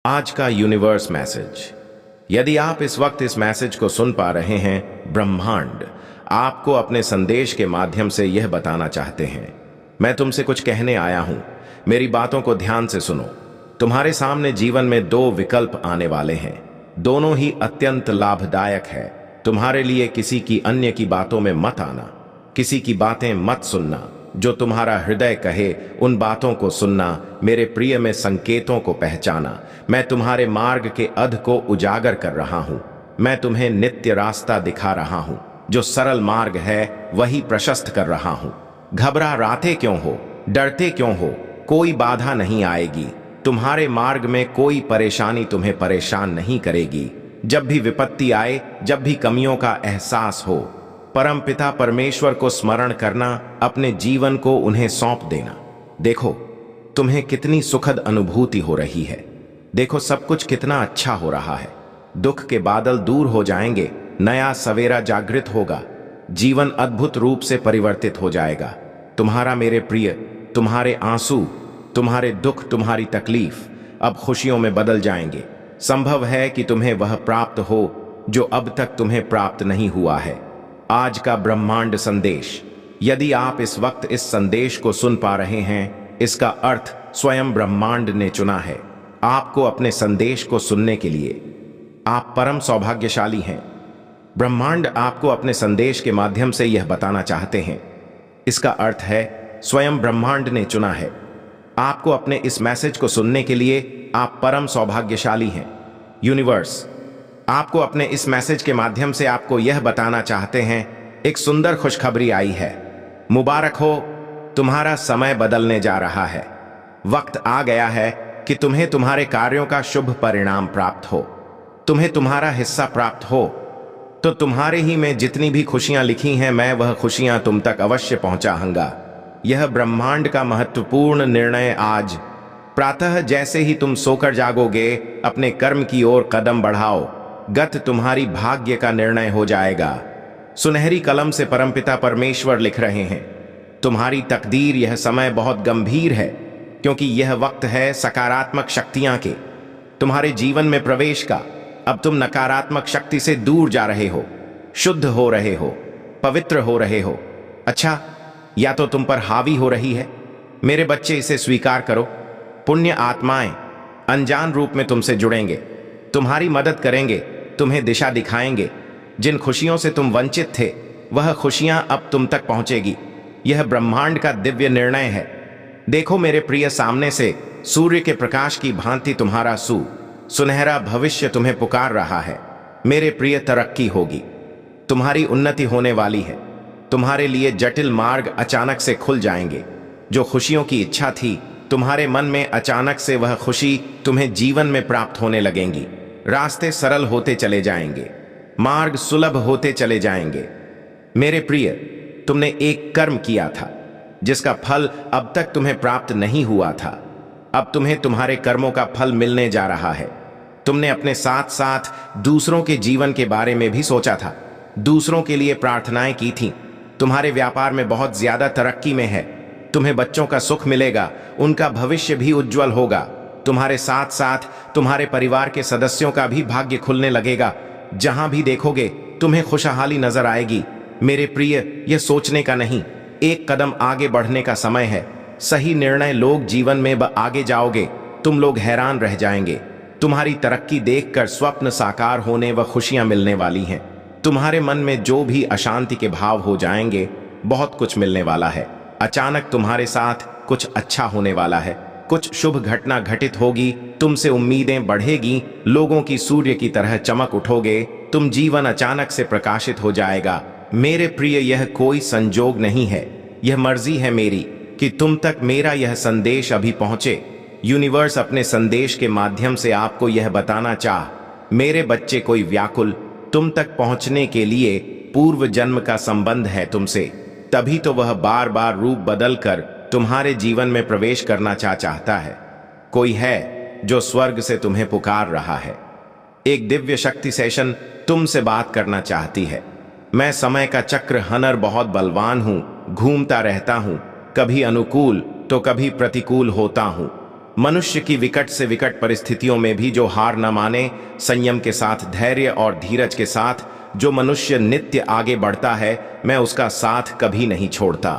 आज का universe message. यदि आप इस वक्त इस मैसेज को सुन पा रहे हैं, ब्रह्मांड आपको अपने संदेश के माध्यम से यह बताना चाहते हैं, मैं तुमसे कुछ कहने आया हूं, मेरी बातों को ध्यान से सुनो। तुम्हारे सामने जीवन में दो विकल्प आने वाले हैं, दोनों ही अत्यंत लाभदायक है। तुम्हारे लिए किसी की अन्य की बातों में मत आना, किसी की बातें मत सुनना। जो तुम्हारा हृदय कहे उन बातों को सुनना। मेरे प्रिय में संकेतों को पहचाना। मैं तुम्हारे मार्ग के अध को उजागर कर रहा हूं। मैं तुम्हें नित्य रास्ता दिखा रहा हूं। जो सरल मार्ग है वही प्रशस्त कर रहा हूं। घबराते क्यों हो, डरते क्यों हो? कोई बाधा नहीं आएगी। तुम्हारे मार्ग में कोई परेशानी तुम्हें परेशान नहीं करेगी। जब भी विपत्ति आए, जब भी कमियों का एहसास हो, परमपिता परमेश्वर को स्मरण करना, अपने जीवन को उन्हें सौंप देना। देखो तुम्हें कितनी सुखद अनुभूति हो रही है। देखो सब कुछ कितना अच्छा हो रहा है। दुख के बादल दूर हो जाएंगे, नया सवेरा जागृत होगा, जीवन अद्भुत रूप से परिवर्तित हो जाएगा। तुम्हारा मेरे प्रिय, तुम्हारे आंसू, तुम्हारे दुख, तुम्हारी तकलीफ अब खुशियों में बदल जाएंगे। संभव है कि तुम्हें वह प्राप्त हो जो अब तक तुम्हें प्राप्त नहीं हुआ है। आज का ब्रह्मांड संदेश। यदि आप इस वक्त इस संदेश को सुन पा रहे हैं, इसका अर्थ स्वयं ब्रह्मांड ने चुना है आपको अपने संदेश को सुनने के लिए। आप परम सौभाग्यशाली हैं। ब्रह्मांड आपको अपने संदेश के माध्यम से यह बताना चाहते हैं। इसका अर्थ है स्वयं ब्रह्मांड ने चुना है आपको अपने इस मैसेज को सुनने के लिए। आप परम सौभाग्यशाली हैं। यूनिवर्स आपको अपने इस मैसेज के माध्यम से आपको यह बताना चाहते हैं, एक सुंदर खुशखबरी आई है। मुबारक हो, तुम्हारा समय बदलने जा रहा है। वक्त आ गया है कि तुम्हें तुम्हारे कार्यों का शुभ परिणाम प्राप्त हो, तुम्हें तुम्हारा हिस्सा प्राप्त हो। तो तुम्हारे ही में जितनी भी खुशियां लिखी हैं, मैं वह खुशियां तुम तक अवश्य पहुंचाऊंगा। यह ब्रह्मांड का महत्वपूर्ण निर्णय आज प्रातः जैसे ही तुम सोकर जागोगे, अपने कर्म की ओर कदम बढ़ाओ। गत तुम्हारी भाग्य का निर्णय हो जाएगा। सुनहरी कलम से परमपिता परमेश्वर लिख रहे हैं, तुम्हारी तकदीर। यह समय बहुत गंभीर है, क्योंकि यह वक्त है सकारात्मक शक्तियां के तुम्हारे जीवन में प्रवेश का। अब तुम नकारात्मक शक्ति से दूर जा रहे हो, शुद्ध हो रहे हो, पवित्र हो रहे हो। अच्छा, या तो तुम पर हावी हो रही है। मेरे बच्चे, इसे स्वीकार करो। पुण्य आत्माएं अनजान रूप में तुमसे जुड़ेंगे, तुम्हारी मदद करेंगे, तुम्हें दिशा दिखाएंगे। जिन खुशियों से तुम वंचित थे, वह खुशियां अब तुम तक पहुंचेगी। यह ब्रह्मांड का दिव्य निर्णय है। देखो मेरे प्रिय, सामने से सूर्य के प्रकाश की भांति तुम्हारा सुनहरा भविष्य तुम्हें पुकार रहा है। मेरे प्रिय, तरक्की होगी, तुम्हारी उन्नति होने वाली है। तुम्हारे लिए जटिल मार्ग अचानक से खुल जाएंगे। जो खुशियों की इच्छा थी तुम्हारे मन में, अचानक से वह खुशी तुम्हें जीवन में प्राप्त होने लगेंगी। रास्ते सरल होते चले जाएंगे, मार्ग सुलभ होते चले जाएंगे। मेरे प्रिय, तुमने एक कर्म किया था जिसका फल अब तक तुम्हें प्राप्त नहीं हुआ था। अब तुम्हें तुम्हारे कर्मों का फल मिलने जा रहा है। तुमने अपने साथ साथ दूसरों के जीवन के बारे में भी सोचा था, दूसरों के लिए प्रार्थनाएं की थीं। तुम्हारे व्यापार में बहुत ज्यादा तरक्की में है। तुम्हें बच्चों का सुख मिलेगा, उनका भविष्य भी उज्जवल होगा। तुम्हारे साथ साथ तुम्हारे परिवार के सदस्यों का भी भाग्य खुलने लगेगा। जहां भी देखोगे तुम्हें खुशहाली नजर आएगी। मेरे प्रिय, यह सोचने का नहीं, एक कदम आगे बढ़ने का समय है। सही निर्णय लोग जीवन में आगे जाओगे, तुम लोग हैरान रह जाएंगे। तुम्हारी तरक्की देखकर स्वप्न साकार होने व खुशियां मिलने वाली हैं। तुम्हारे मन में जो भी अशांति के भाव हो जाएंगे, बहुत कुछ मिलने वाला है। अचानक तुम्हारे साथ कुछ अच्छा होने वाला है, कुछ शुभ घटना घटित होगी। तुमसे उम्मीदें बढ़ेगी, लोगों की सूर्य की तरह चमक उठोगे। तुम जीवन अचानक से प्रकाशित हो जाएगा। मेरे प्रिय, यह कोई संजोग नहीं है, यह मर्जी है मेरी कि तुम तक मेरा यह संदेश अभी पहुंचे। यूनिवर्स अपने संदेश के माध्यम से आपको यह बताना चाह, मेरे बच्चे, कोई व्याकुल तुम तक पहुंचने के लिए पूर्व जन्म का संबंध है तुमसे। तभी तो वह बार बार रूप बदलकर तुम्हारे जीवन में प्रवेश करना चाहता है। कोई है जो स्वर्ग से तुम्हें पुकार रहा है। एक दिव्य शक्ति सेशन तुमसे बात करना चाहती है। मैं समय का चक्र हनर बहुत बलवान हूं, घूमता रहता हूं, कभी अनुकूल तो कभी प्रतिकूल होता हूं। मनुष्य की विकट से विकट परिस्थितियों में भी जो हार न माने, संयम के साथ, धैर्य और धीरज के साथ जो मनुष्य नित्य आगे बढ़ता है, मैं उसका साथ कभी नहीं छोड़ता।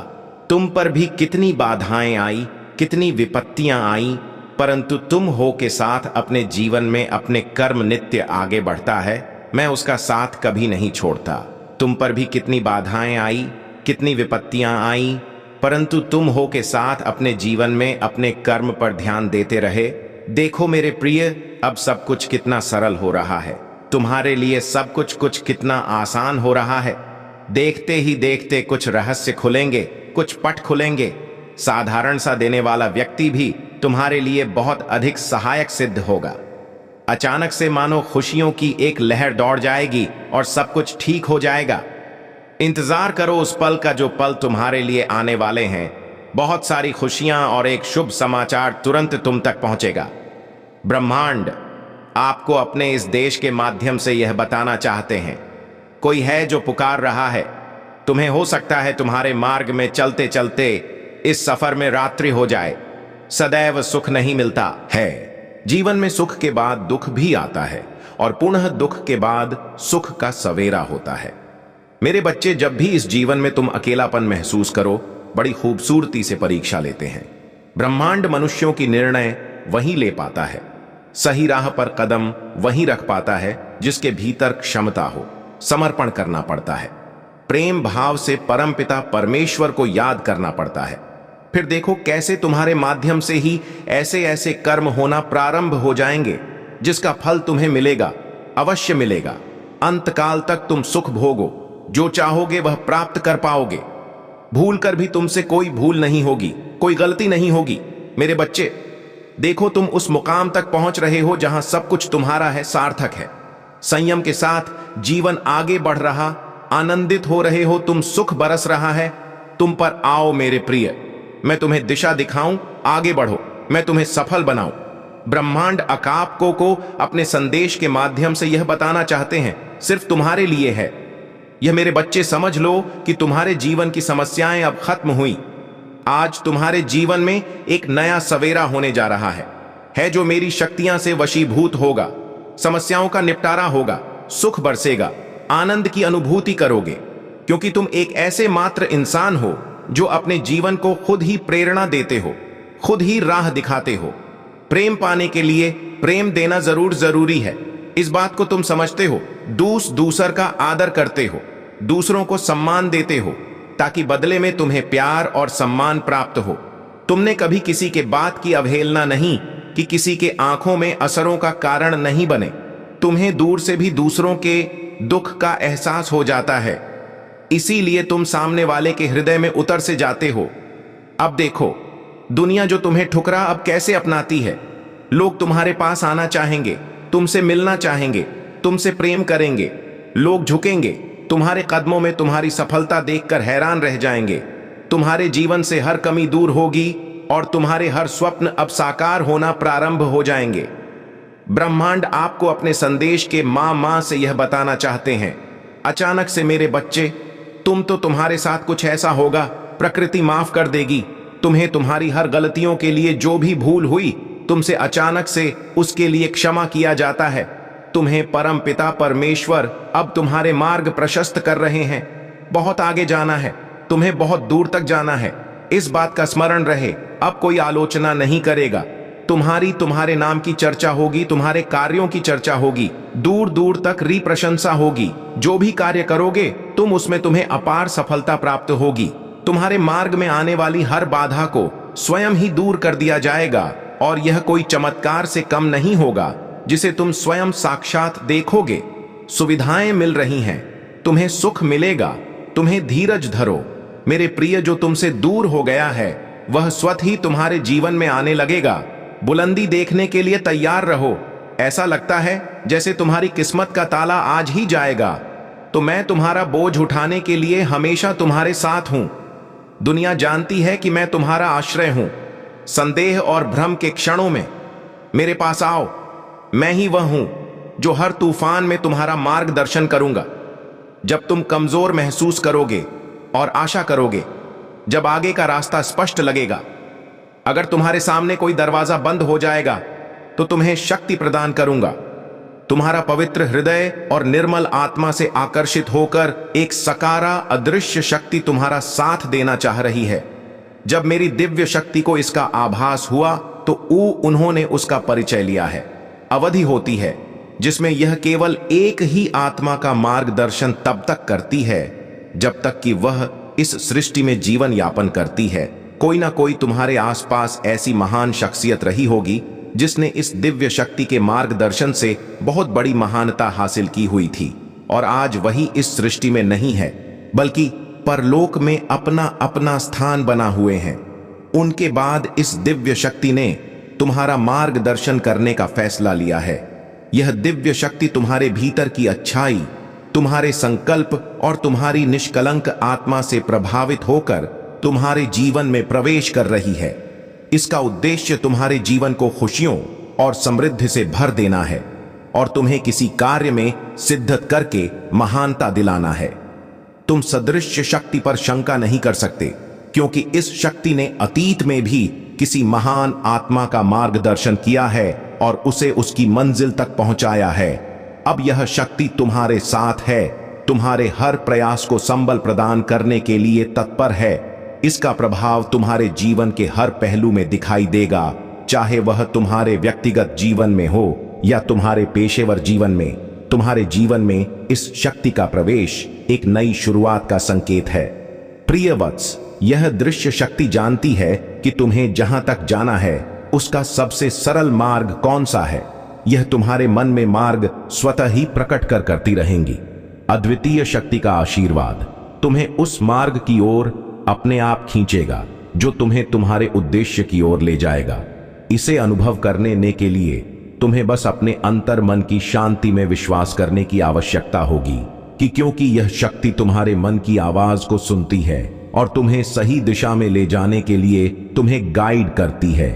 तुम पर भी कितनी बाधाएं आई, कितनी विपत्तियां आई, परंतु तुम हो के साथ अपने जीवन में अपने कर्म नित्य आगे बढ़ता है, मैं उसका साथ कभी नहीं छोड़ता। तुम पर भी कितनी बाधाएं आई, कितनी विपत्तियां आई, परंतु तुम हो के साथ अपने जीवन में अपने कर्म पर ध्यान देते रहे। देखो मेरे प्रिय, अब सब कुछ कितना सरल हो रहा है, तुम्हारे लिए सब कुछ कितना आसान हो रहा है। देखते ही देखते कुछ रहस्य खुलेंगे, कुछ पट खुलेंगे। साधारण सा देने वाला व्यक्ति भी तुम्हारे लिए बहुत अधिक सहायक सिद्ध होगा। अचानक से मानो खुशियों की एक लहर दौड़ जाएगी और सब कुछ ठीक हो जाएगा। इंतजार करो उस पल का जो पल तुम्हारे लिए आने वाले हैं। बहुत सारी खुशियां और एक शुभ समाचार तुरंत तुम तक पहुंचेगा। ब्रह्मांड आपको अपने इस देश के माध्यम से यह बताना चाहते हैं, कोई है जो पुकार रहा है तुम्हें। हो सकता है तुम्हारे मार्ग में चलते चलते इस सफर में रात्रि हो जाए। सदैव सुख नहीं मिलता है, जीवन में सुख के बाद दुख भी आता है और पुनः दुख के बाद सुख का सवेरा होता है। मेरे बच्चे, जब भी इस जीवन में तुम अकेलापन महसूस करो, बड़ी खूबसूरती से परीक्षा लेते हैं। ब्रह्मांड मनुष्यों की निर्णय वही ले पाता है, सही राह पर कदम वही रख पाता है जिसके भीतर क्षमता हो। समर्पण करना पड़ता है, प्रेम भाव से परमपिता परमेश्वर को याद करना पड़ता है। फिर देखो कैसे तुम्हारे माध्यम से ही ऐसे ऐसे कर्म होना प्रारंभ हो जाएंगे जिसका फल तुम्हें मिलेगा, अवश्य मिलेगा। अंतकाल तक तुम सुख भोगो, जो चाहोगे वह प्राप्त कर पाओगे। भूल कर भी तुमसे कोई भूल नहीं होगी, कोई गलती नहीं होगी। मेरे बच्चे, देखो तुम उस मुकाम तक पहुंच रहे हो जहां सब कुछ तुम्हारा है, सार्थक है। संयम के साथ जीवन आगे बढ़ रहा, आनंदित हो रहे हो तुम, सुख बरस रहा है तुम पर। आओ मेरे प्रिय, मैं तुम्हें दिशा दिखाऊं, आगे बढ़ो, मैं तुम्हें सफल बनाऊं। ब्रह्मांड अकापको को अपने संदेश के माध्यम से यह बताना चाहते हैं, सिर्फ तुम्हारे लिए है। यह मेरे बच्चे समझ लो कि तुम्हारे जीवन की समस्याएं अब खत्म हुई। आज तुम्हारे जीवन में एक नया सवेरा होने जा रहा है जो मेरी शक्तियां से वशीभूत होगा। समस्याओं का निपटारा होगा, सुख बरसेगा, आनंद की अनुभूति करोगे, क्योंकि तुम एक ऐसे मात्र इंसान हो जो अपने जीवन को खुद ही प्रेरणा देते हो, खुद ही राह दिखाते हो। प्रेम पाने के लिए प्रेम देना जरूरी है, इस बात को तुम समझते हो। दूसर का आदर करते हो, दूसरों को सम्मान देते हो, ताकि बदले में तुम्हें प्यार और सम्मान प्राप्त हो। तुमने कभी किसी के बात की अवहेलना नहीं कि किसी के आंखों में असरों का कारण नहीं बने। तुम्हें दूर से भी दूसरों के दुख का एहसास हो जाता है, इसीलिए तुम सामने वाले के हृदय में उतर से जाते हो। अब देखो दुनिया जो तुम्हें ठुकरा अब कैसे अपनाती है। लोग तुम्हारे पास आना चाहेंगे, तुमसे मिलना चाहेंगे, तुमसे प्रेम करेंगे। लोग झुकेंगे तुम्हारे कदमों में, तुम्हारी सफलता देखकर हैरान रह जाएंगे। तुम्हारे जीवन से हर कमी दूर होगी और तुम्हारे हर स्वप्न अब साकार होना प्रारंभ हो जाएंगे। ब्रह्मांड आपको अपने संदेश के मां से यह बताना चाहते हैं, अचानक से मेरे बच्चे, तुम्हारे साथ कुछ ऐसा होगा, प्रकृति माफ कर देगी तुम्हें। तुम्हारी हर गलतियों के लिए जो भी भूल हुई तुमसे, अचानक से उसके लिए क्षमा किया जाता है। तुम्हें परम पिता परमेश्वर अब तुम्हारे मार्ग प्रशस्त कर रहे हैं। बहुत आगे जाना है, तुम्हें बहुत दूर तक जाना है। इस बात का स्मरण रहे, अब कोई आलोचना नहीं करेगा। तुम्हारे नाम की चर्चा होगी, तुम्हारे कार्यों की चर्चा होगी, दूर दूर तक प्रशंसा होगी। जो भी कार्य करोगे तुम, उसमें तुम्हें अपार सफलता प्राप्त होगी। तुम्हारे मार्ग में आने वाली हर बाधा को स्वयं ही दूर कर दिया जाएगा और यह कोई चमत्कार से कम नहीं होगा जिसे तुम स्वयं साक्षात देखोगे। सुविधाएं मिल रही हैं, तुम्हें सुख मिलेगा। तुम्हें धीरज धरो मेरे प्रिय, जो तुमसे दूर हो गया है वह स्वतः ही तुम्हारे जीवन में आने लगेगा। बुलंदी देखने के लिए तैयार रहो। ऐसा लगता है जैसे तुम्हारी किस्मत का ताला आज ही जाएगा, तो मैं तुम्हारा बोझ उठाने के लिए हमेशा तुम्हारे साथ हूं। दुनिया जानती है कि मैं तुम्हारा आश्रय हूं। संदेह और भ्रम के क्षणों में मेरे पास आओ, मैं ही वह हूं जो हर तूफान में तुम्हारा मार्गदर्शन करूंगा। जब तुम कमजोर महसूस करोगे और आशा करोगे, जब आगे का रास्ता स्पष्ट लगेगा, अगर तुम्हारे सामने कोई दरवाजा बंद हो जाएगा तो तुम्हें शक्ति प्रदान करूंगा। तुम्हारा पवित्र हृदय और निर्मल आत्मा से आकर्षित होकर एक सकारा अदृश्य शक्ति तुम्हारा साथ देना चाह रही है। जब मेरी दिव्य शक्ति को इसका आभास हुआ तो उन्होंने उसका परिचय लिया है। अवधि होती है जिसमें यह केवल एक ही आत्मा का मार्गदर्शन तब तक करती है जब तक कि वह इस सृष्टि में जीवन यापन करती है। कोई ना कोई तुम्हारे आसपास ऐसी महान शख्सियत रही होगी जिसने इस दिव्य शक्ति के मार्गदर्शन से बहुत बड़ी महानता हासिल की हुई थी और आज वही इस सृष्टि में नहीं है बल्कि परलोक में अपना अपना स्थान बना हुए हैं। उनके बाद इस दिव्य शक्ति ने तुम्हारा मार्गदर्शन करने का फैसला लिया है। यह दिव्य शक्ति तुम्हारे भीतर की अच्छाई, तुम्हारे संकल्प और तुम्हारी निष्कलंक आत्मा से प्रभावित होकर तुम्हारे जीवन में प्रवेश कर रही है। इसका उद्देश्य तुम्हारे जीवन को खुशियों और समृद्धि से भर देना है और तुम्हें किसी कार्य में सिद्धत करके महानता दिलाना है। तुम सदृश्य शक्ति पर शंका नहीं कर सकते क्योंकि इस शक्ति ने अतीत में भी किसी महान आत्मा का मार्गदर्शन किया है और उसे उसकी मंजिल तक पहुंचाया है। अब यह शक्ति तुम्हारे साथ है, तुम्हारे हर प्रयास को संबल प्रदान करने के लिए तत्पर है। इसका प्रभाव तुम्हारे जीवन के हर पहलू में दिखाई देगा, चाहे वह तुम्हारे व्यक्तिगत जीवन में हो या तुम्हारे पेशेवर जीवन में। तुम्हारे जीवन में इस शक्ति का प्रवेश एक नई शुरुआत का संकेत है। प्रिय वत्स, यह दृश्य शक्ति जानती है कि तुम्हें जहां तक जाना है उसका सबसे सरल मार्ग कौन सा है। यह तुम्हारे मन में मार्ग स्वतः ही प्रकट करती रहेंगी। अद्वितीय शक्ति का आशीर्वाद तुम्हें उस मार्ग की ओर अपने आप खींचेगा जो तुम्हें तुम्हारे उद्देश्य की ओर ले जाएगा। इसे अनुभव करने के लिए तुम्हें बस अपने अंतर मन की शांति में विश्वास करने की आवश्यकता होगी कि क्योंकि यह शक्ति तुम्हारे मन की आवाज को सुनती है और तुम्हें सही दिशा में ले जाने के लिए तुम्हें गाइड करती है।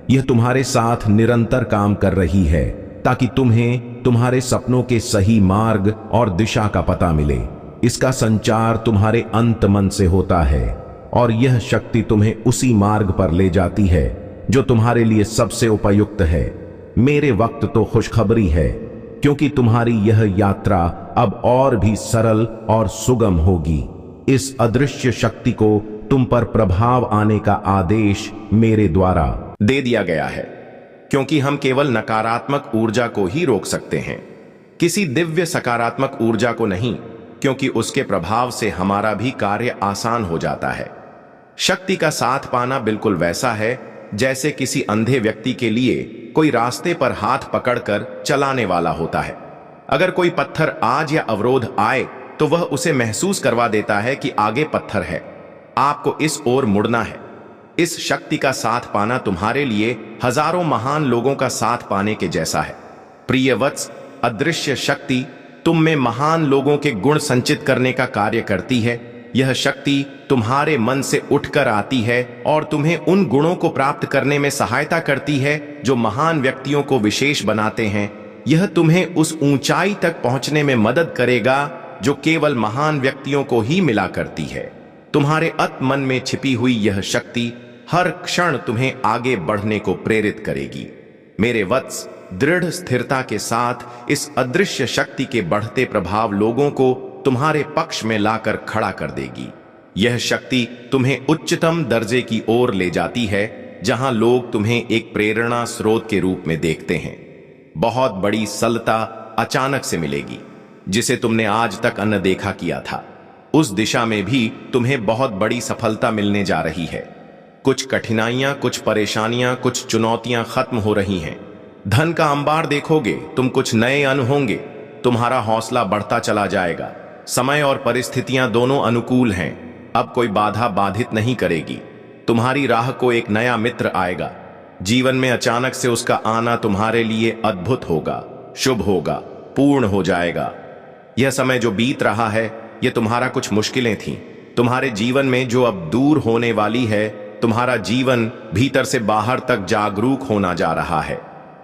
यह तुम्हारे साथ निरंतर काम कर रही है ताकि तुम्हें तुम्हारे सपनों के सही मार्ग और दिशा का पता मिले। इसका संचार तुम्हारे अंत मन से होता है और यह शक्ति तुम्हें उसी मार्ग पर ले जाती है जो तुम्हारे लिए सबसे उपयुक्त है। मेरे वक्त तो खुशखबरी है क्योंकि तुम्हारी यह यात्रा अब और भी सरल और सुगम होगी। इस अदृश्य शक्ति को तुम पर प्रभाव आने का आदेश मेरे द्वारा दे दिया गया है क्योंकि हम केवल नकारात्मक ऊर्जा को ही रोक सकते हैं, किसी दिव्य सकारात्मक ऊर्जा को नहीं, क्योंकि उसके प्रभाव से हमारा भी कार्य आसान हो जाता है। शक्ति का साथ पाना बिल्कुल वैसा है जैसे किसी अंधे व्यक्ति के लिए कोई रास्ते पर हाथ पकड़कर चलाने वाला होता है। अगर कोई पत्थर आज या अवरोध आए तो वह उसे महसूस करवा देता है कि आगे पत्थर है, आपको इस ओर मुड़ना है। इस शक्ति का साथ पाना तुम्हारे लिए हजारों महान लोगों का साथ पाने के जैसा है। प्रिय वत्स, अदृश्य शक्ति तुम में महान लोगों के गुण संचित करने का कार्य करती है। यह शक्ति तुम्हारे मन से उठकर आती है और तुम्हें उन गुणों को प्राप्त करने में सहायता करती है जो महान व्यक्तियों को विशेष बनाते हैं। यह तुम्हें उस ऊंचाई तक पहुंचने में मदद करेगा जो केवल महान व्यक्तियों को ही मिला करती है। तुम्हारे आत्मन में छिपी हुई यह शक्ति हर क्षण तुम्हें आगे बढ़ने को प्रेरित करेगी। मेरे वत्स, दृढ़ स्थिरता के साथ इस अदृश्य शक्ति के बढ़ते प्रभाव लोगों को तुम्हारे पक्ष में लाकर खड़ा कर देगी। यह शक्ति तुम्हें उच्चतम दर्जे की ओर ले जाती है जहां लोग तुम्हें एक प्रेरणा स्रोत के रूप में देखते हैं। बहुत बड़ी सलता अचानक से मिलेगी जिसे तुमने आज तक अनदेखा किया था। उस दिशा में भी तुम्हें बहुत बड़ी सफलता मिलने जा रही है। कुछ कठिनाइयां, कुछ परेशानियां, कुछ चुनौतियां खत्म हो रही हैं। धन का अंबार देखोगे तुम, कुछ नए अन्न होंगे, तुम्हारा हौसला बढ़ता चला जाएगा। समय और परिस्थितियां दोनों अनुकूल हैं, अब कोई बाधा बाधित नहीं करेगी। तुम्हारी राह को एक नया मित्र आएगा। जीवन में अचानक से उसका आना तुम्हारे लिए अद्भुत होगा, शुभ होगा, पूर्ण हो जाएगा। यह समय जो बीत रहा है, यह तुम्हारा कुछ मुश्किलें थीं तुम्हारे जीवन में जो अब दूर होने वाली है। तुम्हारा जीवन भीतर से बाहर तक जागरूक होना जा रहा है।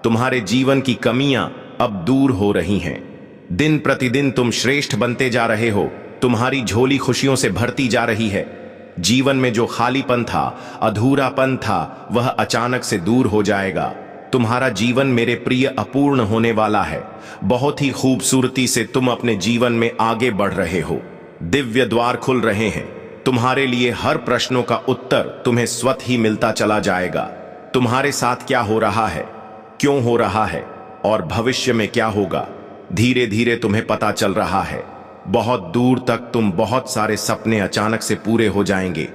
तुम्हारे जीवन की कमियां अब दूर हो रही हैं। दिन प्रतिदिन तुम श्रेष्ठ बनते जा रहे हो। तुम्हारी झोली खुशियों से भरती जा रही है। जीवन में जो खालीपन था, अधूरापन था, वह अचानक से दूर हो जाएगा। तुम्हारा जीवन मेरे प्रिय अपूर्ण होने वाला है। बहुत ही खूबसूरती से तुम अपने जीवन में आगे बढ़ रहे हो। दिव्य द्वार खुल रहे हैं। तुम्हारे लिए हर प्रश्नों का उत्तर तुम्हें स्वतः ही मिलता चला जाएगा। तुम्हारे साथ क्या हो रहा है, क्यों हो रहा है और भविष्य में क्या होगा, धीरे धीरे तुम्हें पता चल रहा है। बहुत दूर तक तुम बहुत सारे सपने अचानक से पूरे हो जाएंगे।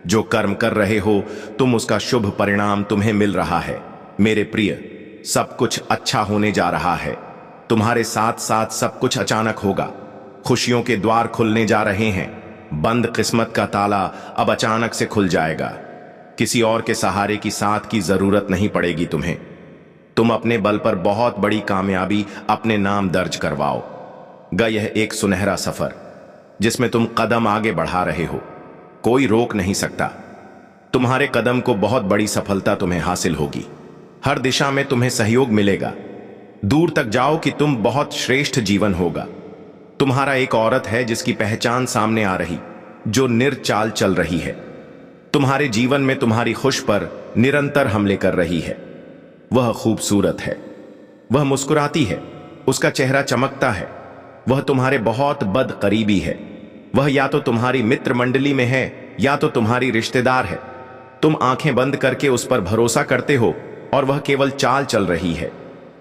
जो कर्म कर रहे हो तुम, उसका शुभ परिणाम तुम्हें मिल रहा है। मेरे प्रिय, सब कुछ अच्छा होने जा रहा है। तुम्हारे साथ साथ सब कुछ अचानक होगा। खुशियों के द्वार खुलने जा रहे हैं। बंद किस्मत का ताला अब अचानक से खुल जाएगा। किसी और के सहारे की साथ की जरूरत नहीं पड़ेगी तुम्हें। तुम अपने बल पर बहुत बड़ी कामयाबी अपने नाम दर्ज करवाओ। यह एक सुनहरा सफर जिसमें तुम कदम आगे बढ़ा रहे हो, कोई रोक नहीं सकता। तुम्हारे कदम को बहुत बड़ी सफलता तुम्हें हासिल होगी। हर दिशा में तुम्हें सहयोग मिलेगा। दूर तक जाओ कि तुम बहुत श्रेष्ठ जीवन होगा। तुम्हारा एक औरत है जिसकी पहचान सामने आ रही, जो निर्चाल चल रही है। तुम्हारे जीवन में तुम्हारी खुश पर निरंतर हमले कर रही है। वह खूबसूरत है, वह मुस्कुराती है, उसका चेहरा चमकता है। वह तुम्हारे बहुत बदकरीबी है। वह या तो तुम्हारी मित्र मंडली में है या तो तुम्हारी रिश्तेदार है। तुम आंखें बंद करके उस पर भरोसा करते हो और वह केवल चाल चल रही है।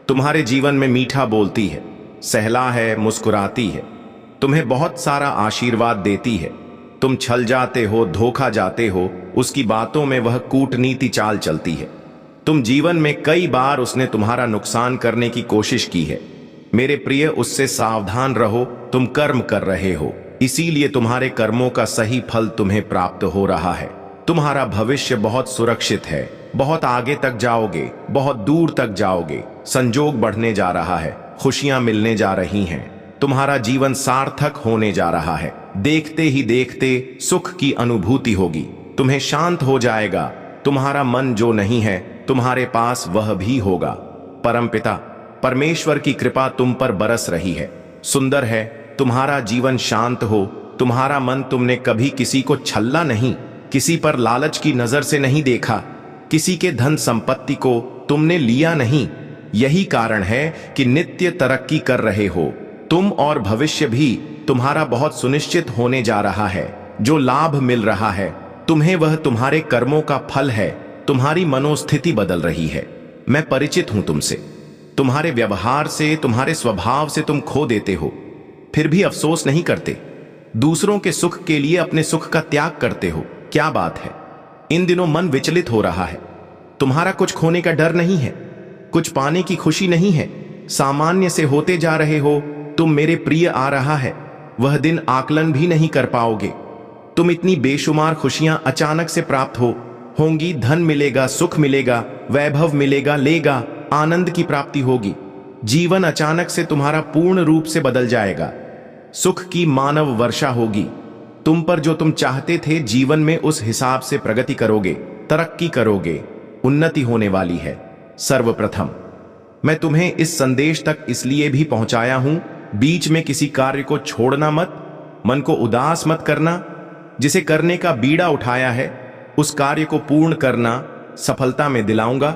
तुम्हारे जीवन में मीठा बोलती है, सहला है, मुस्कुराती है, तुम्हें बहुत सारा आशीर्वाद देती है। तुम छल जाते हो, धोखा जाते हो, उसकी बातों में वह कूटनीति चाल चलती है। तुम जीवन में कई बार उसने तुम्हारा नुकसान करने की कोशिश की है। मेरे प्रिय, उससे सावधान रहो। तुम कर्म कर रहे हो, इसीलिए तुम्हारे कर्मों का सही फल तुम्हें प्राप्त हो रहा है। तुम्हारा भविष्य बहुत सुरक्षित है। बहुत आगे तक जाओगे, बहुत दूर तक जाओगे। संजोग बढ़ने जा रहा है, खुशियां मिलने जा रही हैं। तुम्हारा जीवन सार्थक होने जा रहा है। देखते ही देखते सुख की अनुभूति होगी। तुम्हें शांत हो जाएगा। तुम्हारा मन जो नहीं है तुम्हारे पास वह भी होगा। परमपिता परमेश्वर की कृपा तुम पर बरस रही है। सुंदर है, तुम्हारा जीवन शांत हो। तुम्हारा मन, तुमने कभी किसी को छल्ला नहीं, किसी पर लालच की नजर से नहीं देखा, किसी के धन संपत्ति को तुमने लिया नहीं। यही कारण है कि नित्य तरक्की कर रहे हो तुम, और भविष्य भी तुम्हारा बहुत सुनिश्चित होने जा रहा है। जो लाभ मिल रहा है तुम्हें, वह तुम्हारे कर्मों का फल है। तुम्हारी मनोस्थिति बदल रही है। मैं परिचित हूं तुमसे। तुम्हारे व्यवहार से, तुम्हारे स्वभाव से तुम खो देते हो, फिर भी अफसोस नहीं करते। दूसरों के सुख के लिए अपने सुख का त्याग करते हो। क्या बात है, इन दिनों मन विचलित हो रहा है। तुम्हारा कुछ खोने का डर नहीं है, कुछ पाने की खुशी नहीं है। सामान्य से होते जा रहे हो तुम। मेरे प्रिय, आ रहा है वह दिन, आकलन भी नहीं कर पाओगे। तुम इतनी बेशुमार खुशियां अचानक से प्राप्त होंगी। धन मिलेगा, सुख मिलेगा, वैभव मिलेगा, लेगा, आनंद की प्राप्ति होगी। जीवन अचानक से तुम्हारा पूर्ण रूप से बदल जाएगा। सुख की मानव वर्षा होगी तुम पर। जो तुम चाहते थे जीवन में, उस हिसाब से प्रगति करोगे, तरक्की करोगे, उन्नति होने वाली है। सर्वप्रथम मैं तुम्हें इस संदेश तक इसलिए भी पहुंचाया हूं, बीच में किसी कार्य को छोड़ना मत, मन को उदास मत करना। जिसे करने का बीड़ा उठाया है उस कार्य को पूर्ण करना। सफलता में दिलाऊंगा।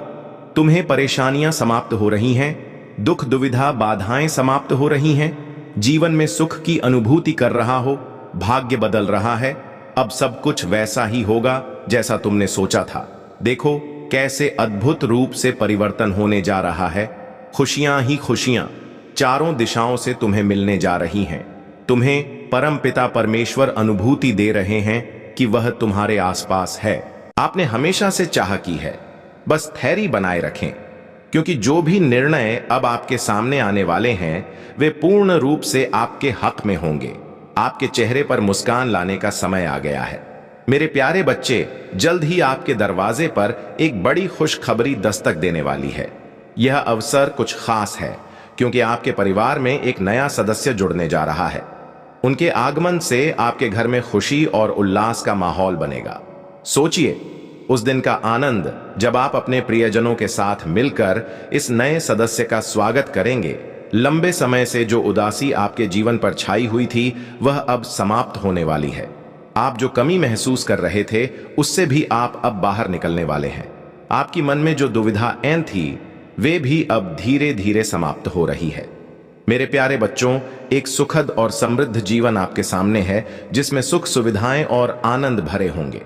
तुम्हें परेशानियां समाप्त हो रही हैं, दुख दुविधा बाधाएं समाप्त हो रही हैं। जीवन में सुख की अनुभूति कर रहा हो, भाग्य बदल रहा है। अब सब कुछ वैसा ही होगा जैसा तुमने सोचा था। देखो कैसे अद्भुत रूप से परिवर्तन होने जा रहा है। खुशियां ही खुशियां चारों दिशाओं से तुम्हें मिलने जा रही हैं। तुम्हें परमपिता परमेश्वर अनुभूति दे रहे हैं कि वह तुम्हारे आसपास है। आपने हमेशा से चाह की है, बस धैर्य बनाए रखें, क्योंकि जो भी निर्णय अब आपके सामने आने वाले हैं वे पूर्ण रूप से आपके हक में होंगे। आपके चेहरे पर मुस्कान लाने का समय आ गया है। मेरे प्यारे बच्चे, जल्द ही आपके दरवाजे पर एक बड़ी खुशखबरी दस्तक देने वाली है। यह अवसर कुछ खास है क्योंकि आपके परिवार में एक नया सदस्य जुड़ने जा रहा है। उनके आगमन से आपके घर में खुशी और उल्लास का माहौल बनेगा। सोचिए उस दिन का आनंद जब आप अपने प्रियजनों के साथ मिलकर इस नए सदस्य का स्वागत करेंगे। लंबे समय से जो उदासी आपके जीवन पर छाई हुई थी वह अब समाप्त होने वाली है। आप जो कमी महसूस कर रहे थे उससे भी आप अब बाहर निकलने वाले हैं। आपकी मन में जो दुविधाएं थी वे भी अब धीरे धीरे समाप्त हो रही है। मेरे प्यारे बच्चों, एक सुखद और समृद्ध जीवन आपके सामने है जिसमें सुख, सुविधाएं और आनंद भरे होंगे।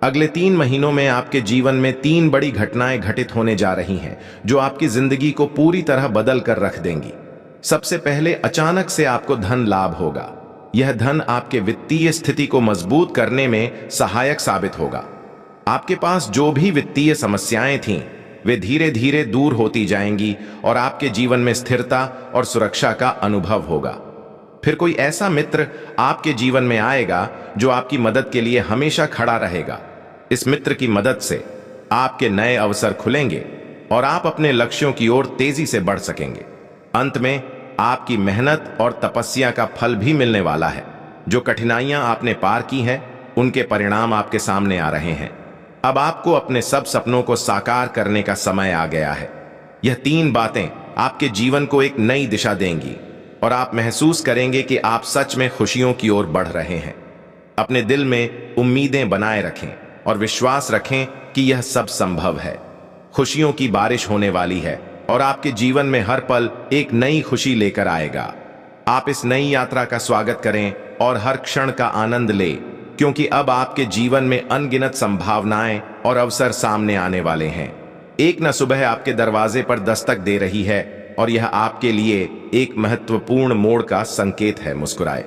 अगले 3 महीनों में आपके जीवन में 3 बड़ी घटनाएं घटित होने जा रही हैं जो आपकी जिंदगी को पूरी तरह बदल कर रख देंगी। सबसे पहले अचानक से आपको धन लाभ होगा। यह धन आपके वित्तीय स्थिति को मजबूत करने में सहायक साबित होगा। आपके पास जो भी वित्तीय समस्याएं थीं वे धीरे धीरे दूर होती जाएंगी और आपके जीवन में स्थिरता और सुरक्षा का अनुभव होगा। फिर कोई ऐसा मित्र आपके जीवन में आएगा जो आपकी मदद के लिए हमेशा खड़ा रहेगा। इस मित्र की मदद से आपके नए अवसर खुलेंगे और आप अपने लक्ष्यों की ओर तेजी से बढ़ सकेंगे। अंत में आपकी मेहनत और तपस्या का फल भी मिलने वाला है। जो कठिनाइयां आपने पार की हैं उनके परिणाम आपके सामने आ रहे हैं। अब आपको अपने सब सपनों को साकार करने का समय आ गया है। यह 3 बातें आपके जीवन को एक नई दिशा देंगी और आप महसूस करेंगे कि आप सच में खुशियों की ओर बढ़ रहे हैं। अपने दिल में उम्मीदें बनाए रखें और विश्वास रखें कि यह सब संभव है। खुशियों की बारिश होने वाली है और आपके जीवन में हर पल एक नई खुशी लेकर आएगा। आप इस नई यात्रा का स्वागत करें और हर क्षण का आनंद लें, क्योंकि अब आपके जीवन में अनगिनत संभावनाएं और अवसर सामने आने वाले हैं। एक न सुबह आपके दरवाजे पर दस्तक दे रही है और यह आपके लिए एक महत्वपूर्ण मोड़ का संकेत है। मुस्कुराए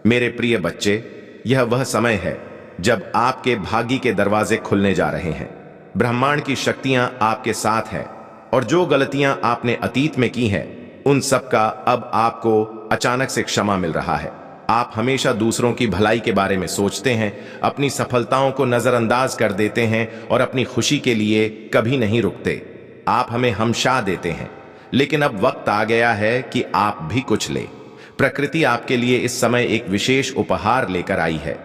मेरे प्रिय बच्चे, यह वह समय है जब आपके भाग्य के दरवाजे खुलने जा रहे हैं। ब्रह्मांड की शक्तियां आपके साथ हैं और जो गलतियां आपने अतीत में की हैं उन सब का अब आपको अचानक से क्षमा मिल रहा है। आप हमेशा दूसरों की भलाई के बारे में सोचते हैं, अपनी सफलताओं को नजरअंदाज कर देते हैं और अपनी खुशी के लिए कभी नहीं रुकते। आप हमें हमशा देते हैं, लेकिन अब वक्त आ गया है कि आप भी कुछ ले। प्रकृति आपके लिए इस समय एक विशेष उपहार लेकर आई है।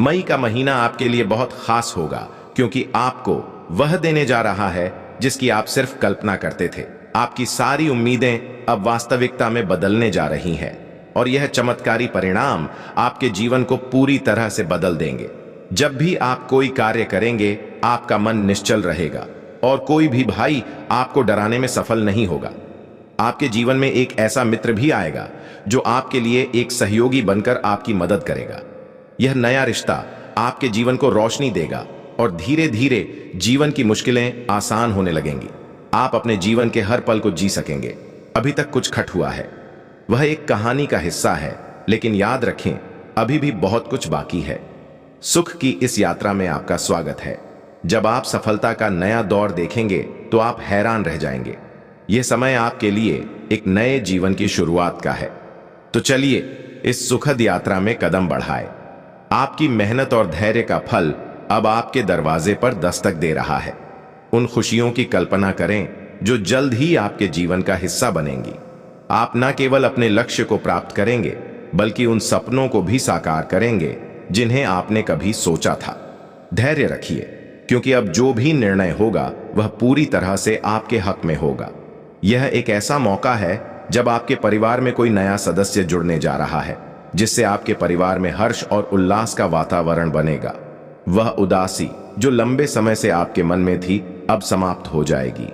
मई का महीना आपके लिए बहुत खास होगा, क्योंकि आपको वह देने जा रहा है जिसकी आप सिर्फ कल्पना करते थे। आपकी सारी उम्मीदें अब वास्तविकता में बदलने जा रही हैं और यह चमत्कारी परिणाम आपके जीवन को पूरी तरह से बदल देंगे। जब भी आप कोई कार्य करेंगे आपका मन निश्चल रहेगा और कोई भी भाई आपको डराने में सफल नहीं होगा। आपके जीवन में एक ऐसा मित्र भी आएगा जो आपके लिए एक सहयोगी बनकर आपकी मदद करेगा। यह नया रिश्ता आपके जीवन को रोशनी देगा और धीरे धीरे जीवन की मुश्किलें आसान होने लगेंगी। आप अपने जीवन के हर पल को जी सकेंगे। अभी तक कुछ खट हुआ है, वह एक कहानी का हिस्सा है, लेकिन याद रखें अभी भी बहुत कुछ बाकी है। सुख की इस यात्रा में आपका स्वागत है। जब आप सफलता का नया दौर देखेंगे तो आप हैरान रह जाएंगे। यह समय आपके लिए एक नए जीवन की शुरुआत का है। तो चलिए इस सुखद यात्रा में कदम बढ़ाएं। आपकी मेहनत और धैर्य का फल अब आपके दरवाजे पर दस्तक दे रहा है। उन खुशियों की कल्पना करें जो जल्द ही आपके जीवन का हिस्सा बनेंगी। आप न केवल अपने लक्ष्य को प्राप्त करेंगे बल्कि उन सपनों को भी साकार करेंगे जिन्हें आपने कभी सोचा था। धैर्य रखिए, क्योंकि अब जो भी निर्णय होगा वह पूरी तरह से आपके हक में होगा। यह एक ऐसा मौका है जब आपके परिवार में कोई नया सदस्य जुड़ने जा रहा है, जिससे आपके परिवार में हर्ष और उल्लास का वातावरण बनेगा। वह उदासी जो लंबे समय से आपके मन में थी अब समाप्त हो जाएगी।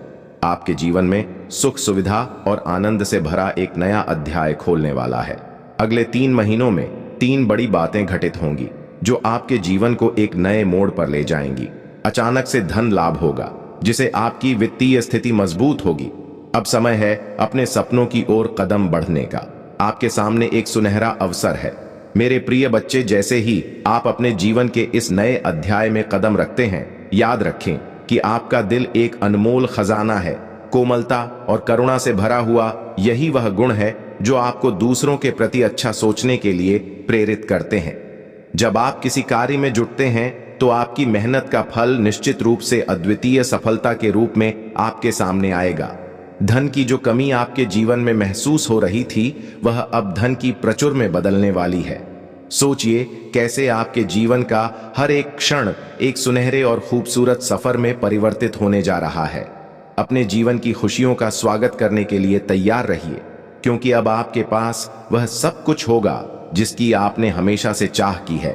आपके जीवन में सुख, सुविधा और आनंद से भरा एक नया अध्याय खोलने वाला है। अगले 3 महीनों में 3 बड़ी बातें घटित होंगी जो आपके जीवन को एक नए मोड़ पर ले जाएंगी। अचानक से धन लाभ होगा, जिसे आपकी वित्तीय स्थिति मजबूत होगी। अब समय है अपने सपनों की ओर कदम बढ़ने का। आपके सामने एक सुनहरा अवसर है। मेरे प्रिय बच्चे, जैसे ही आप अपने जीवन के इस नए अध्याय में कदम रखते हैं, याद रखें कि आपका दिल एक अनमोल खजाना है। कोमलता और करुणा से भरा हुआ यही वह गुण है जो आपको दूसरों के प्रति अच्छा सोचने के लिए प्रेरित करते हैं। जब आप किसी कार्य में जुटते हैं तो आपकी मेहनत का फल निश्चित रूप से अद्वितीय सफलता के रूप में आपके सामने आएगा। धन की जो कमी आपके जीवन में महसूस हो रही थी वह अब धन की प्रचुर में बदलने वाली है। सोचिए कैसे आपके जीवन का हर एक क्षण एक सुनहरे और खूबसूरत सफर में परिवर्तित होने जा रहा है। अपने जीवन की खुशियों का स्वागत करने के लिए तैयार रहिए, क्योंकि अब आपके पास वह सब कुछ होगा जिसकी आपने हमेशा से चाह की है।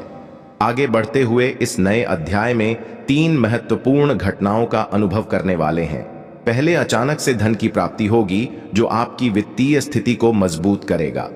आगे बढ़ते हुए इस नए अध्याय में 3 महत्वपूर्ण घटनाओं का अनुभव करने वाले हैं। पहले, अचानक से धन की प्राप्ति होगी जो आपकी वित्तीय स्थिति को मजबूत करेगा।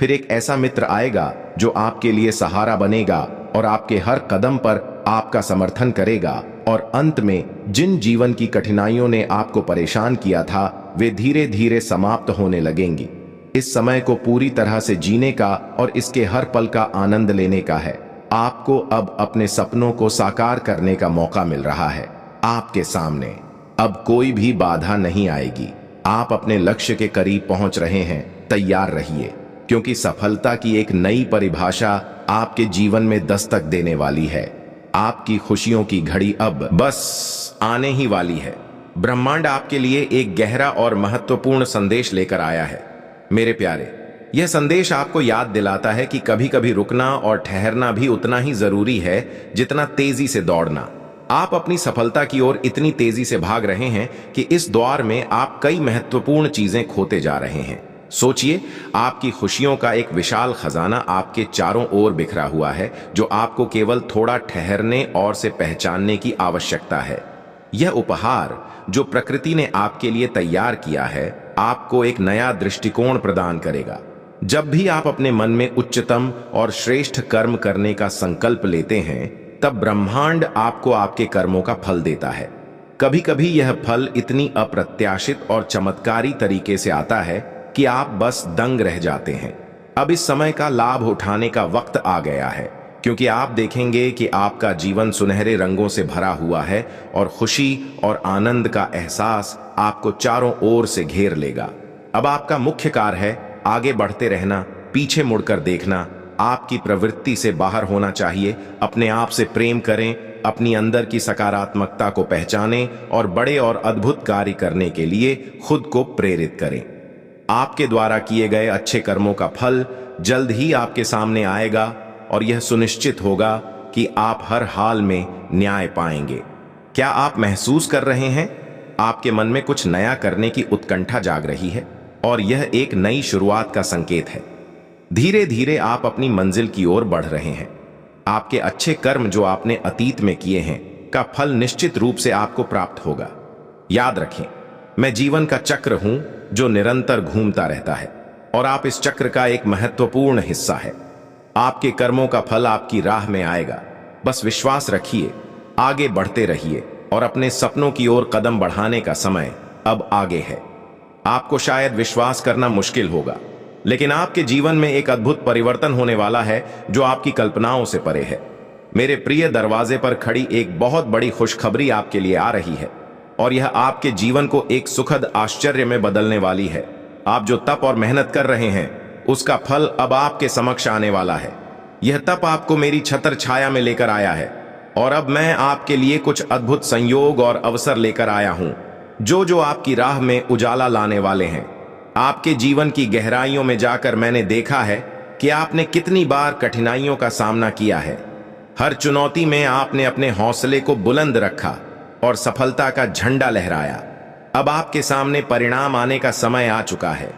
फिर एक ऐसा मित्र आएगा जो आपके लिए सहारा बनेगा और आपके हर कदम पर आपका समर्थन करेगा। और अंत में, जिन जीवन की कठिनाइयों ने आपको परेशान किया था वे धीरे धीरे समाप्त होने लगेंगी। इस समय को पूरी तरह से जीने का और इसके हर पल का आनंद लेने का है। आपको अब अपने सपनों को साकार करने का मौका मिल रहा है। आपके सामने अब कोई भी बाधा नहीं आएगी। आप अपने लक्ष्य के करीब पहुंच रहे हैं। तैयार रहिए, क्योंकि सफलता की एक नई परिभाषा आपके जीवन में दस्तक देने वाली है। आपकी खुशियों की घड़ी अब बस आने ही वाली है। ब्रह्मांड आपके लिए एक गहरा और महत्वपूर्ण संदेश लेकर आया है। मेरे प्यारे, यह संदेश आपको याद दिलाता है कि कभी कभी रुकना और ठहरना भी उतना ही जरूरी है जितना तेजी से दौड़ना। आप अपनी सफलता की ओर इतनी तेजी से भाग रहे हैं कि इस दौर में आप कई महत्वपूर्ण चीजें खोते जा रहे हैं। सोचिए, आपकी खुशियों का एक विशाल खजाना आपके चारों ओर बिखरा हुआ है, जो आपको केवल थोड़ा ठहरने और से पहचानने की आवश्यकता है। यह उपहार जो प्रकृति ने आपके लिए तैयार किया है, आपको एक नया दृष्टिकोण प्रदान करेगा। जब भी आप अपने मन में उच्चतम और श्रेष्ठ कर्म करने का संकल्प लेते हैं, तब ब्रह्मांड आपको आपके कर्मों का फल देता है। कभी कभी यह फल इतनी अप्रत्याशित और चमत्कारी तरीके से आता है कि आप बस दंग रह जाते हैं। अब इस समय का लाभ उठाने का वक्त आ गया है, क्योंकि आप देखेंगे कि आपका जीवन सुनहरे रंगों से भरा हुआ है और खुशी और आनंद का एहसास आपको चारों ओर से घेर लेगा। अब आपका मुख्य कार्य है आगे बढ़ते रहना, पीछे मुड़कर देखना। आपकी प्रवृत्ति से बाहर होना चाहिए। अपने आप से प्रेम करें, अपनी अंदर की सकारात्मकता को पहचानें और बड़े और अद्भुत कार्य करने के लिए खुद को प्रेरित करें। आपके द्वारा किए गए अच्छे कर्मों का फल जल्द ही आपके सामने आएगा और यह सुनिश्चित होगा कि आप हर हाल में न्याय पाएंगे। क्या आप महसूस कर रहे हैं? आपके मन में कुछ नया करने की उत्कंठा जाग रही है और यह एक नई शुरुआत का संकेत है। धीरे धीरे आप अपनी मंजिल की ओर बढ़ रहे हैं। आपके अच्छे कर्म जो आपने अतीत में किए हैं का फल निश्चित रूप से आपको प्राप्त होगा। याद रखें, मैं जीवन का चक्र हूं जो निरंतर घूमता रहता है और आप इस चक्र का एक महत्वपूर्ण हिस्सा है। आपके कर्मों का फल आपकी राह में आएगा। बस विश्वास रखिए, आगे बढ़ते रहिए और अपने सपनों की ओर कदम बढ़ाने का समय अब आगे है। आपको शायद विश्वास करना मुश्किल होगा, लेकिन आपके जीवन में एक अद्भुत परिवर्तन होने वाला है जो आपकी कल्पनाओं से परे है। मेरे प्रिय, दरवाजे पर खड़ी एक बहुत बड़ी खुशखबरी आपके लिए आ रही है और यह आपके जीवन को एक सुखद आश्चर्य में बदलने वाली है। आप जो तप और मेहनत कर रहे हैं, उसका फल अब आपके समक्ष आने वाला है। यह तप आपको मेरी छत्र छाया में लेकर आया है और अब मैं आपके लिए कुछ अद्भुत संयोग और अवसर लेकर आया हूं जो आपकी राह में उजाला लाने वाले हैं। आपके जीवन की गहराइयों में जाकर मैंने देखा है कि आपने कितनी बार कठिनाइयों का सामना किया है। हर चुनौती में आपने अपने हौसले को बुलंद रखा और सफलता का झंडा लहराया। अब आपके सामने परिणाम आने का समय आ चुका है।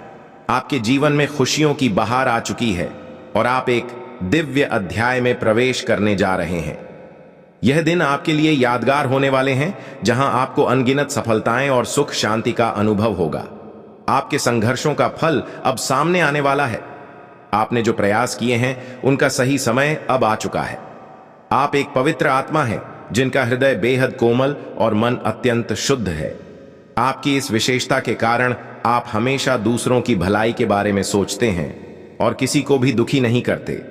आपके जीवन में खुशियों की बहार आ चुकी है और आप एक दिव्य अध्याय में प्रवेश करने जा रहे हैं। यह दिन आपके लिए यादगार होने वाले हैं, जहां आपको अनगिनत सफलताएं और सुख शांति का अनुभव होगा। आपके संघर्षों का फल अब सामने आने वाला है। आपने जो प्रयास किए हैं उनका सही समय अब आ चुका है। आप एक पवित्र आत्मा हैं जिनका हृदय बेहद कोमल और मन अत्यंत शुद्ध है। आपकी इस विशेषता के कारण आप हमेशा दूसरों की भलाई के बारे में सोचते हैं और किसी को भी दुखी नहीं करते।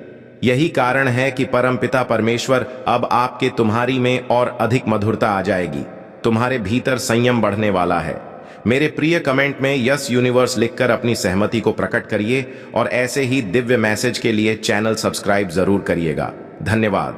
यही कारण है कि परमपिता परमेश्वर अब आपके तुम्हारी में और अधिक मधुरता आ जाएगी। तुम्हारे भीतर संयम बढ़ने वाला है। मेरे प्रिय, कमेंट में यस यूनिवर्स लिखकर अपनी सहमति को प्रकट करिए और ऐसे ही दिव्य मैसेज के लिए चैनल सब्सक्राइब जरूर करिएगा। धन्यवाद।